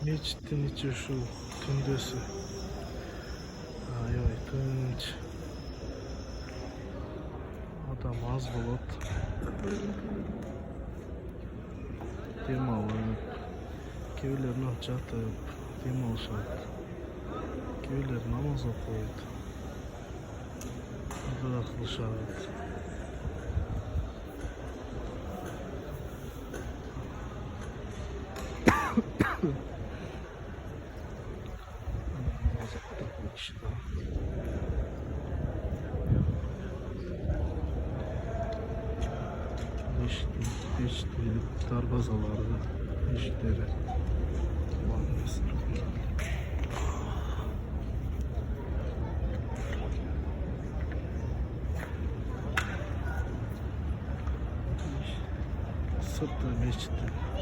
Meçittin içi şu tündesi. Ay tınç. Adam az bulut. Dem alıp, köylerine çatıp, dem alışat. Köyler namaz okuyup, bırakılışat. Beşikli darbazalarda eşikleri var mesela. Sırtta meşitte